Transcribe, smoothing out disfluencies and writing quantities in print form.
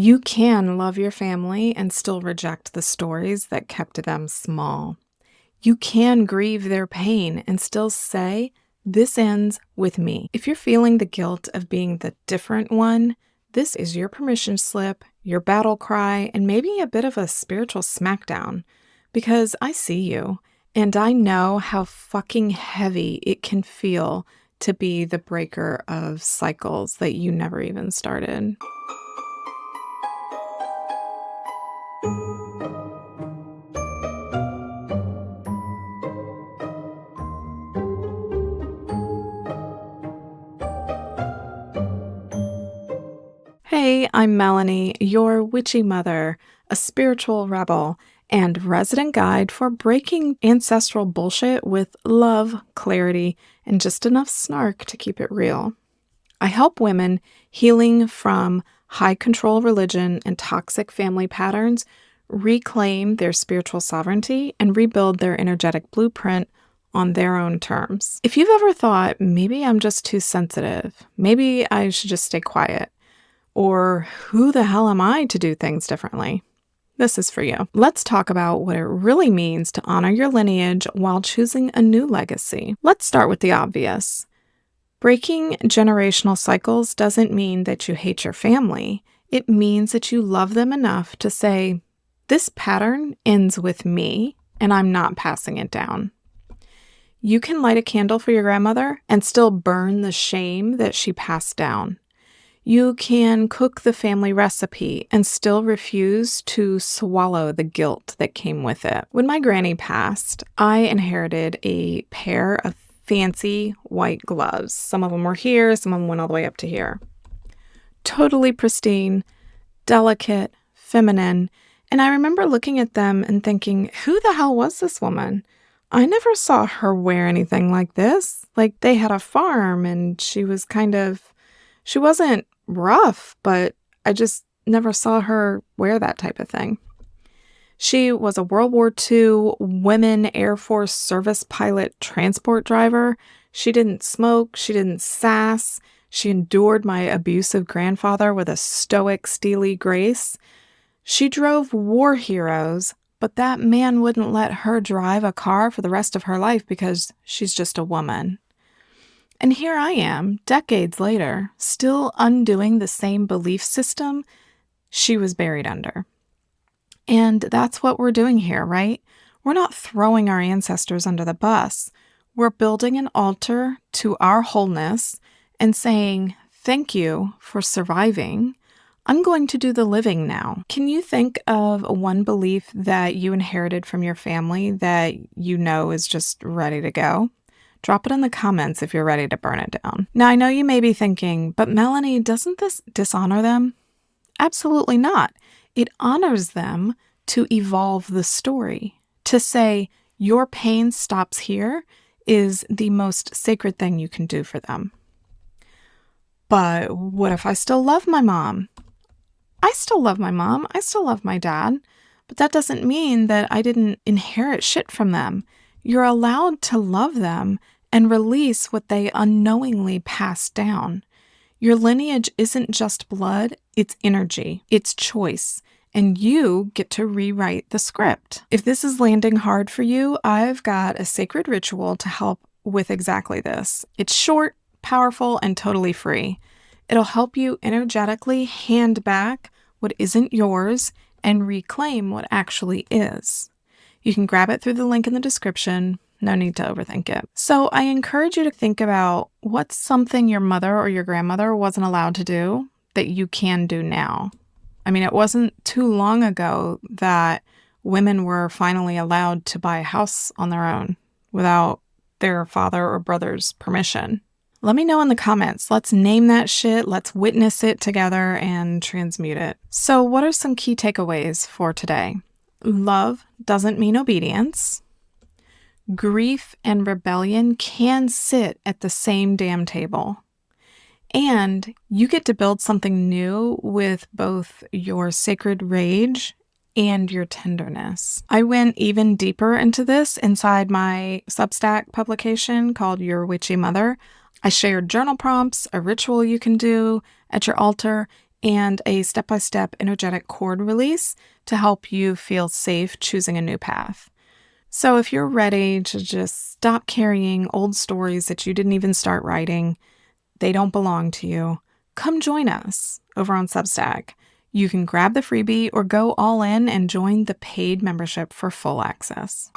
You can love your family and still reject the stories that kept them small. You can grieve their pain and still say, "This ends with me." If you're feeling the guilt of being the different one, this is your permission slip, your battle cry, and maybe a bit of a spiritual smackdown. Because I see you, and I know how fucking heavy it can feel to be the breaker of cycles that you never even started. Hey, I'm Melanie, your witchy mother, a spiritual rebel, and resident guide for breaking ancestral bullshit with love, clarity, and just enough snark to keep it real. I help women healing from high control religion and toxic family patterns reclaim their spiritual sovereignty and rebuild their energetic blueprint on their own terms. If you've ever thought, maybe I'm just too sensitive, maybe I should just stay quiet, or who the hell am I to do things differently? This is for you. Let's talk about what it really means to honor your lineage while choosing a new legacy. Let's start with the obvious. Breaking generational cycles doesn't mean that you hate your family. It means that you love them enough to say, this pattern ends with me, and I'm not passing it down. You can light a candle for your grandmother and still burn the shame that she passed down. You can cook the family recipe and still refuse to swallow the guilt that came with it. When my granny passed, I inherited a pair of fancy white gloves. Some of them were here, some of them went all the way up to here. Totally pristine, delicate, feminine, and I remember looking at them and thinking, who the hell was this woman? I never saw her wear anything like this. Like, they had a farm and she wasn't rough, but I just never saw her wear that type of thing. She was a World War II women Air Force service pilot transport driver. She didn't smoke. She didn't sass. She endured my abusive grandfather with a stoic, steely grace. She drove war heroes, but that man wouldn't let her drive a car for the rest of her life because she's just a woman. And here I am, decades later, still undoing the same belief system she was buried under. And that's what we're doing here, right? We're not throwing our ancestors under the bus. We're building an altar to our wholeness and saying, thank you for surviving. I'm going to do the living now. Can you think of one belief that you inherited from your family that you know is just ready to go? Drop it in the comments if you're ready to burn it down. Now, I know you may be thinking, but Melanie, doesn't this dishonor them? Absolutely not. It honors them to evolve the story. To say, your pain stops here is the most sacred thing you can do for them. But what if I still love my mom? I still love my mom. I still love my dad. But that doesn't mean that I didn't inherit shit from them. You're allowed to love them and release what they unknowingly passed down. Your lineage isn't just blood, it's energy, it's choice, and you get to rewrite the script. If this is landing hard for you, I've got a sacred ritual to help with exactly this. It's short, powerful, and totally free. It'll help you energetically hand back what isn't yours and reclaim what actually is. You can grab it through the link in the description. No need to overthink it. So I encourage you to think about what's something your mother or your grandmother wasn't allowed to do that you can do now. I mean, it wasn't too long ago that women were finally allowed to buy a house on their own without their father or brother's permission. Let me know in the comments. Let's name that shit. Let's witness it together and transmute it. So what are some key takeaways for today? Love doesn't mean obedience. Grief and rebellion can sit at the same damn table. And you get to build something new with both your sacred rage and your tenderness. I went even deeper into this inside my Substack publication called Your Witchy Mother. I shared journal prompts, a ritual you can do at your altar, and a step-by-step energetic cord release to help you feel safe choosing a new path. So if you're ready to just stop carrying old stories that you didn't even start writing, they don't belong to you, come join us over on Substack. You can grab the freebie or go all in and join the paid membership for full access.